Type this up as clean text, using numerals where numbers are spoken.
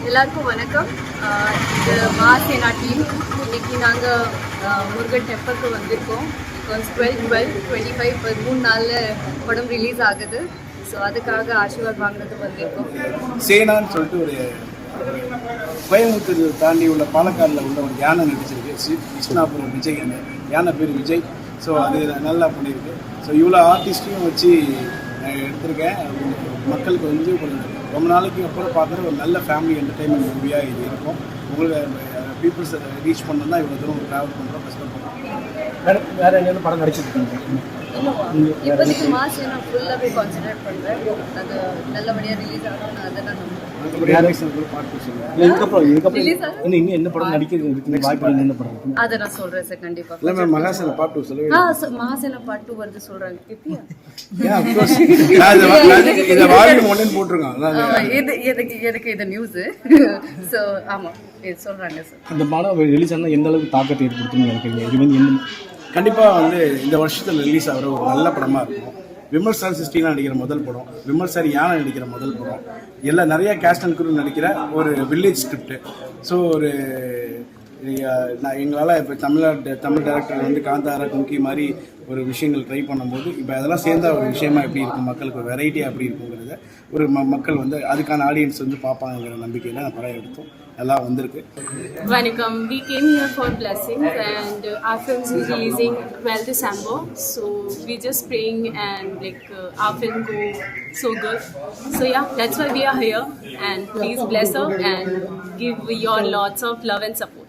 எல்லாருக்கும் வணக்கம். இது மாசேனா டீம். இன்னைக்கு நாங்கள் முருகன் டெம்பிளுக்கு வந்திருக்கோம். பிகாஸ் 12/12/25 இப்போ 3 நாளில் படம் ரிலீஸ் ஆகுது. ஸோ அதுக்காக ஆசீர்வாத் வாங்கினது வந்திருக்கோம். சேனான்னு சொல்லிட்டு ஒரு கோயம்புத்தூர் தாண்டி உள்ள பாலக்காடில் உள்ள ஒரு யானை நடிச்சிருக்கு. கிருஷ்ணாபுரம் விஜய், அந்த யானை பேர் விஜய். ஸோ அது நல்லா பண்ணியிருக்கு. ஸோ இவ்வளோ ஆர்டிஸ்ட்டையும் வச்சு நான் எடுத்திருக்கேன். மக்களுக்கு வந்து ரொம்ப நாளைக்கு அப்புறம் பார்க்குற ஒரு நல்ல ஃபேமிலி என்டர்டைன்மெண்ட் மூவியாக இது இருக்கும். உங்களுக்கு பீப்புள்ஸை ரீச் பண்ணணும்னா இவ்வளோ தூரம் ட்ராவல் பண்ணுறோம், கஷ்டப்படுறோம். வேறு என்னென்ன படம் நடிச்சிருக்கீங்க? இப்போதைக்கு மாசேனா ஃபுல்லாகவே கான்சன்ட்ரேட் பண்ணுறேன். அது நல்லபடியாக ரிலீஸ் ஆகும். நான் அதை நான் நம்புறேன். என்ன படம் நடிக்கிறது வாய்ப்பு என்ன படம் அதை நான் சொல்கிறேன் சார். கண்டிப்பாக இல்லை மேம், மகாசேனா பார்ட் 2 சொல்லுவேன். மாசேனா பார்ட் 2 வருது சொல்கிறாங்க. எப்படியா இதை வால்யூம் 1 போட்டிருக்காங்க. எனக்கு இது நியூஸு. ஸோ ஆமாம், இது சொல்கிறாங்க சார். அந்த படம் ரிலீஸ் ஆனால் எந்த அளவுக்கு தாக்கத்தை ஏற்படுத்துன்னு நினைக்கிறீங்க? இது வந்து கண்டிப்பாக வந்து இந்த வருஷத்தில் ரிலீஸ் ஆகிற ஒரு நல்ல படமாக இருக்கும். விமல் சார் சிஸ்டினா நடிக்கிற முதல் படம், விமல் சார் யானை நடிக்கிற முதல் படம், எல்லாம் நிறைய கேஸ்ட் அண்ட் குரூ நடிக்கிற ஒரு வில்லேஜ் ஸ்கிரிப்ட். ஸோ ஒரு நான் எங்களால் இப்போ தமிழ் டைரக்டர் வந்து காந்தாரா கும்கி மாதிரி ஒரு விஷயங்கள் ட்ரை பண்ணும்போது இப்போ அதெல்லாம் சேர்ந்த ஒரு விஷயமா எப்படி இருக்கும், மக்களுக்கு ஒரு வெரைட்டியாக எப்படி இருக்குங்கிறத ஒரு மக்கள் வந்து அதுக்கான ஆடியன்ஸ் வந்து பார்ப்பாங்கிற நம்பிக்கையில் நான் படம் எடுத்தோம். எல்லாம் வந்திருக்கு. Vanakkam, we came here for blessings and our film is releasing 12 December. So we just praying and our film go so good. So yeah, that's why we are here, and please bless her and give your lots of love and support.